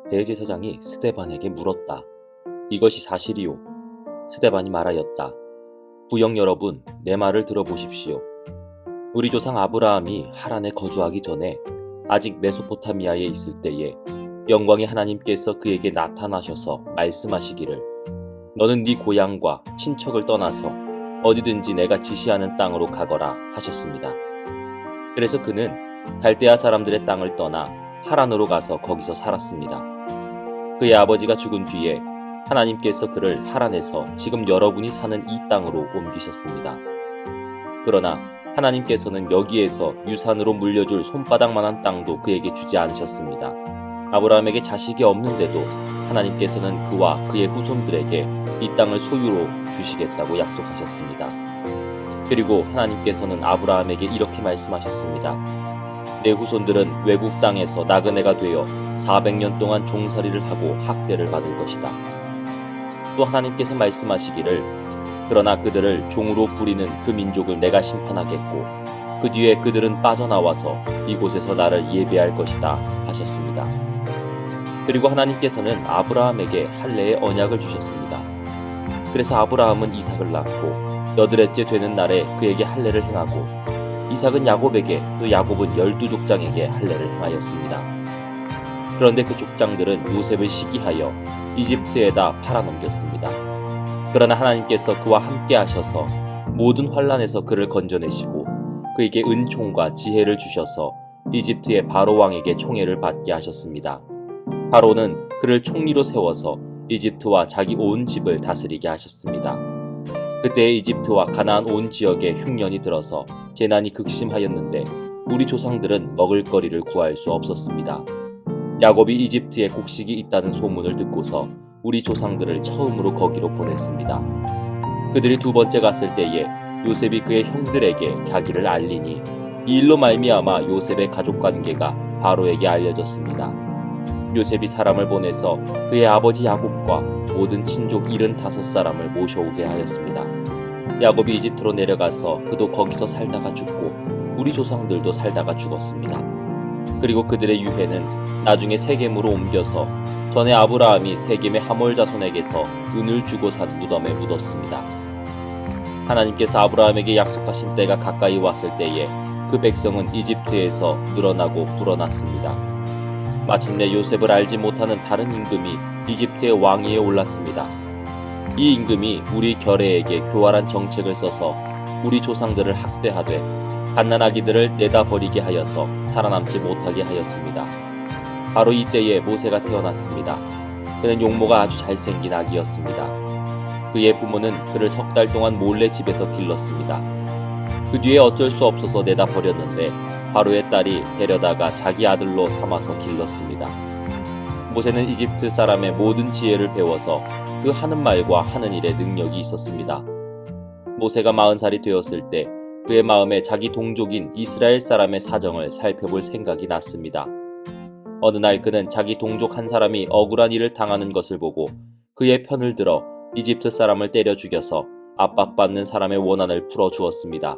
대제사장이 스데반에게 물었다. 이것이 사실이요. 스데반이 말하였다. 부영 여러분, 내 말을 들어보십시오. 우리 조상 아브라함이 하란에 거주하기 전에 아직 메소포타미아에 있을 때에 영광의 하나님께서 그에게 나타나셔서 말씀하시기를 너는 네 고향과 친척을 떠나서 어디든지 내가 지시하는 땅으로 가거라 하셨습니다. 그래서 그는 갈대아 사람들의 땅을 떠나 하란으로 가서 거기서 살았습니다. 그의 아버지가 죽은 뒤에 하나님께서 그를 하란에서 지금 여러분이 사는 이 땅으로 옮기셨습니다. 그러나 하나님께서는 여기에서 유산으로 물려줄 손바닥만한 땅도 그에게 주지 않으셨습니다. 아브라함에게 자식이 없는데도 하나님께서는 그와 그의 후손들에게 이 땅을 소유로 주시겠다고 약속하셨습니다. 그리고 하나님께서는 아브라함에게 이렇게 말씀하셨습니다. 내 후손들은 외국 땅에서 나그네가 되어 400년 동안 종살이를 하고 학대를 받을 것이다. 또 하나님께서 말씀하시기를 그러나 그들을 종으로 부리는 그 민족을 내가 심판하겠고 그 뒤에 그들은 빠져나와서 이곳에서 나를 예배할 것이다 하셨습니다. 그리고 하나님께서는 아브라함에게 할례의 언약을 주셨습니다. 그래서 아브라함은 이삭을 낳고 여드렛째 되는 날에 그에게 할례를 행하고 이삭은 야곱에게 또 야곱은 12족장에게 할례를 행하였습니다. 그런데 그 족장들은 요셉을 시기하여 이집트에다 팔아넘겼습니다. 그러나 하나님께서 그와 함께 하셔서 모든 환난에서 그를 건져내시고 그에게 은총과 지혜를 주셔서 이집트의 바로 왕에게 총애를 받게 하셨습니다. 바로는 그를 총리로 세워서 이집트와 자기 온 집을 다스리게 하셨습니다. 그때 이집트와 가나안 온 지역에 흉년이 들어서 재난이 극심하였는데 우리 조상들은 먹을거리를 구할 수 없었습니다. 야곱이 이집트에 곡식이 있다는 소문을 듣고서 우리 조상들을 처음으로 거기로 보냈습니다. 그들이 두 번째 갔을 때에 요셉이 그의 형들에게 자기를 알리니 이 일로 말미암아 요셉의 가족관계가 바로에게 알려졌습니다. 요셉이 사람을 보내서 그의 아버지 야곱과 모든 친족 75사람을 모셔오게 하였습니다. 야곱이 이집트로 내려가서 그도 거기서 살다가 죽고 우리 조상들도 살다가 죽었습니다. 그리고 그들의 유해는 나중에 세겜으로 옮겨서 전에 아브라함이 세겜의 하몰 자손에게서 은을 주고 산 무덤에 묻었습니다. 하나님께서 아브라함에게 약속하신 때가 가까이 왔을 때에 그 백성은 이집트에서 늘어나고 불어났습니다. 마침내 요셉을 알지 못하는 다른 임금이 이집트의 왕위에 올랐습니다. 이 임금이 우리 결례에게 교활한 정책을 써서 우리 조상들을 학대하되 갓난아기들을 내다 버리게 하여서 살아남지 못하게 하였습니다. 바로 이때에 모세가 태어났습니다. 그는 용모가 아주 잘생긴 아기였습니다. 그의 부모는 그를 3달 동안 몰래 집에서 길렀습니다. 그 뒤에 어쩔 수 없어서 내다 버렸는데 바로의 딸이 데려다가 자기 아들로 삼아서 길렀습니다. 모세는 이집트 사람의 모든 지혜를 배워서 그 하는 말과 하는 일에 능력이 있었습니다. 모세가 40살이 되었을 때 그의 마음에 자기 동족인 이스라엘 사람의 사정을 살펴볼 생각이 났습니다. 어느 날 그는 자기 동족 한 사람이 억울한 일을 당하는 것을 보고 그의 편을 들어 이집트 사람을 때려 죽여서 압박받는 사람의 원한을 풀어주었습니다.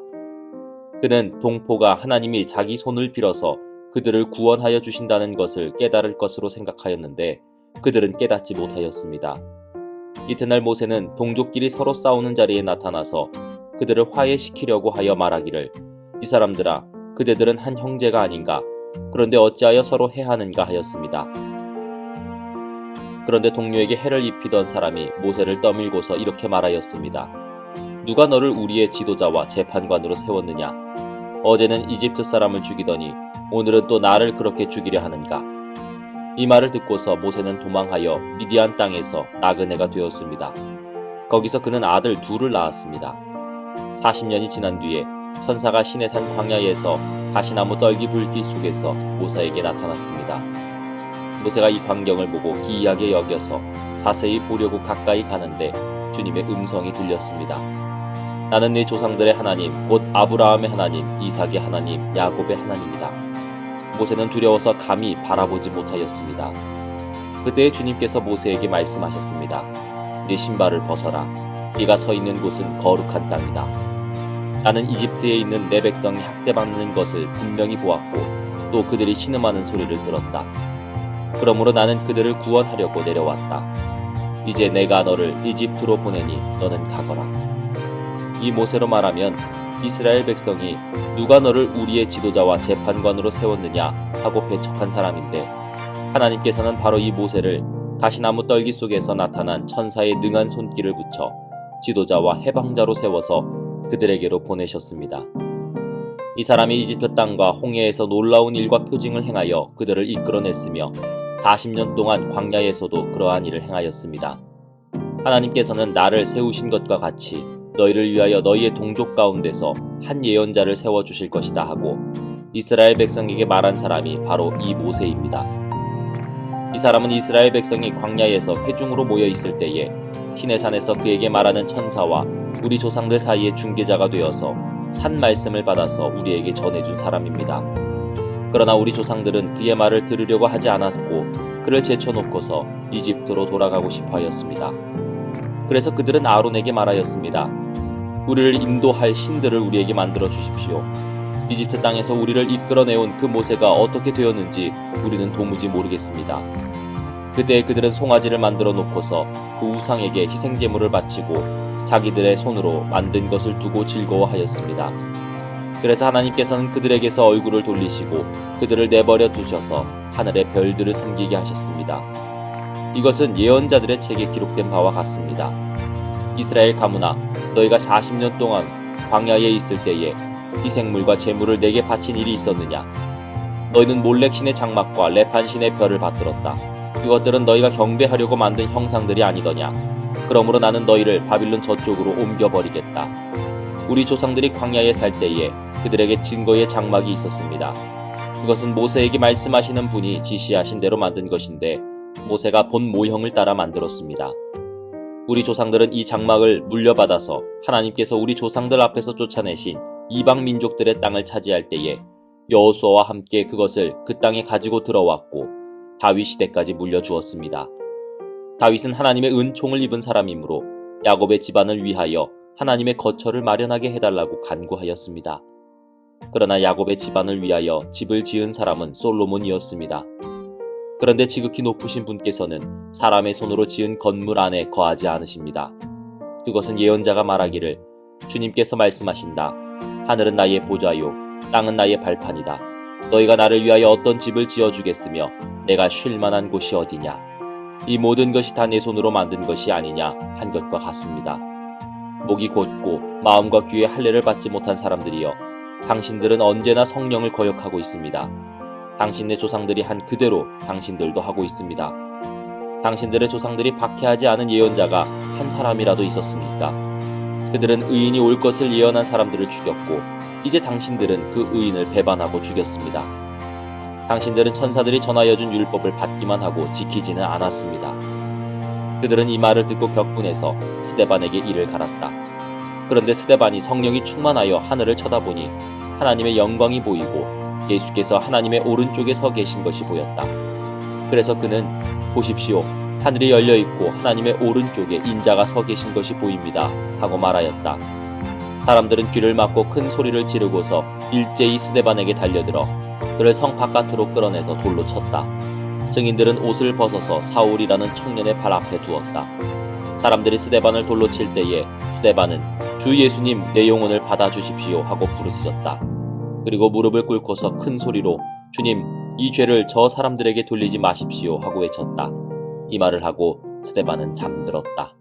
그는 동포가 하나님이 자기 손을 빌어서 그들을 구원하여 주신다는 것을 깨달을 것으로 생각하였는데 그들은 깨닫지 못하였습니다. 이튿날 모세는 동족끼리 서로 싸우는 자리에 나타나서 그들을 화해시키려고 하여 말하기를 이 사람들아 그대들은 한 형제가 아닌가 그런데 어찌하여 서로 해하는가 하였습니다. 그런데 동료에게 해를 입히던 사람이 모세를 떠밀고서 이렇게 말하였습니다. 누가 너를 우리의 지도자와 재판관으로 세웠느냐? 어제는 이집트 사람을 죽이더니 오늘은 또 나를 그렇게 죽이려 하는가? 이 말을 듣고서 모세는 도망하여 미디안 땅에서 나그네가 되었습니다. 거기서 그는 아들 둘을 낳았습니다. 40년이 지난 뒤에 천사가 시내산 광야에서 가시나무 떨기 불길 속에서 모세에게 나타났습니다. 모세가 이 광경을 보고 기이하게 여겨서 자세히 보려고 가까이 가는데 주님의 음성이 들렸습니다. 나는 네 조상들의 하나님 곧 아브라함의 하나님 이삭의 하나님 야곱의 하나님이다. 모세는 두려워서 감히 바라보지 못하였습니다. 그때 주님께서 모세에게 말씀하셨습니다. 네 신발을 벗어라. 네가 서 있는 곳은 거룩한 땅이다. 나는 이집트에 있는 내 백성이 학대받는 것을 분명히 보았고 또 그들이 신음하는 소리를 들었다. 그러므로 나는 그들을 구원하려고 내려왔다. 이제 내가 너를 이집트로 보내니 너는 가거라. 이 모세로 말하면 이스라엘 백성이 누가 너를 우리의 지도자와 재판관으로 세웠느냐 하고 배척한 사람인데, 하나님께서는 바로 이 모세를 가시나무 떨기 속에서 나타난 천사의 능한 손길을 붙여 지도자와 해방자로 세워서 그들에게로 보내셨습니다. 이 사람이 이집트 땅과 홍해에서 놀라운 일과 표징을 행하여 그들을 이끌어냈으며 40년 동안 광야에서도 그러한 일을 행하였습니다. 하나님께서는 나를 세우신 것과 같이 너희를 위하여 너희의 동족 가운데서 한 예언자를 세워주실 것이다 하고 이스라엘 백성에게 말한 사람이 바로 이 모세입니다. 이 사람은 이스라엘 백성이 광야에서 회중으로 모여 있을 때에 시내산에서 그에게 말하는 천사와 우리 조상들 사이의 중개자가 되어서 산 말씀을 받아서 우리에게 전해준 사람입니다. 그러나 우리 조상들은 그의 말을 들으려고 하지 않았고 그를 제쳐놓고서 이집트로 돌아가고 싶어 하였습니다. 그래서 그들은 아론에게 말하였습니다. 우리를 인도할 신들을 우리에게 만들어 주십시오. 이집트 땅에서 우리를 이끌어내온 그 모세가 어떻게 되었는지 우리는 도무지 모르겠습니다. 그때 그들은 송아지를 만들어 놓고서 그 우상에게 희생제물을 바치고 자기들의 손으로 만든 것을 두고 즐거워하였습니다. 그래서 하나님께서는 그들에게서 얼굴을 돌리시고 그들을 내버려 두셔서 하늘의 별들을 섬기게 하셨습니다. 이것은 예언자들의 책에 기록된 바와 같습니다. 이스라엘 가문아, 너희가 40년 동안 광야에 있을 때에 희생물과 제물을 내게 바친 일이 있었느냐? 너희는 몰렉 신의 장막과 레판 신의 별을 받들었다. 그것들은 너희가 경배하려고 만든 형상들이 아니더냐? 그러므로 나는 너희를 바빌론 저쪽으로 옮겨버리겠다. 우리 조상들이 광야에 살 때에 그들에게 증거의 장막이 있었습니다. 그것은 모세에게 말씀하시는 분이 지시하신 대로 만든 것인데 모세가 본 모형을 따라 만들었습니다. 우리 조상들은 이 장막을 물려받아서 하나님께서 우리 조상들 앞에서 쫓아내신 이방 민족들의 땅을 차지할 때에 여호수아와 함께 그것을 그 땅에 가지고 들어왔고 다윗 시대까지 물려주었습니다. 다윗은 하나님의 은총을 입은 사람이므로 야곱의 집안을 위하여 하나님의 거처를 마련하게 해달라고 간구하였습니다. 그러나 야곱의 집안을 위하여 집을 지은 사람은 솔로몬이었습니다. 그런데 지극히 높으신 분께서는 사람의 손으로 지은 건물 안에 거하지 않으십니다. 그것은 예언자가 말하기를 주님께서 말씀하신다. 하늘은 나의 보좌요 땅은 나의 발판이다. 너희가 나를 위하여 어떤 집을 지어주겠으며 내가 쉴 만한 곳이 어디냐. 이 모든 것이 다 내 손으로 만든 것이 아니냐 한 것과 같습니다. 목이 곧고 마음과 귀에 할례를 받지 못한 사람들이여, 당신들은 언제나 성령을 거역하고 있습니다. 당신의 조상들이 한 그대로 당신들도 하고 있습니다. 당신들의 조상들이 박해하지 않은 예언자가 한 사람이라도 있었습니까? 그들은 의인이 올 것을 예언한 사람들을 죽였고 이제 당신들은 그 의인을 배반하고 죽였습니다. 당신들은 천사들이 전하여 준 율법을 받기만 하고 지키지는 않았습니다. 그들은 이 말을 듣고 격분해서 스데반에게 이를 갈았다. 그런데 스데반이 성령이 충만하여 하늘을 쳐다보니 하나님의 영광이 보이고 예수께서 하나님의 오른쪽에 서 계신 것이 보였다. 그래서 그는 보십시오, 하늘이 열려 있고 하나님의 오른쪽에 인자가 서 계신 것이 보입니다 하고 말하였다. 사람들은 귀를 막고 큰 소리를 지르고서 일제히 스데반에게 달려들어 그를 성 바깥으로 끌어내서 돌로 쳤다. 증인들은 옷을 벗어서 사울이라는 청년의 발 앞에 두었다. 사람들이 스데반을 돌로 칠 때에 스데반은 주 예수님 내 영혼을 받아주십시오 하고 부르짖었다. 그리고 무릎을 꿇고서 큰 소리로 주님 이 죄를 저 사람들에게 돌리지 마십시오 하고 외쳤다. 이 말을 하고 스데반은 잠들었다.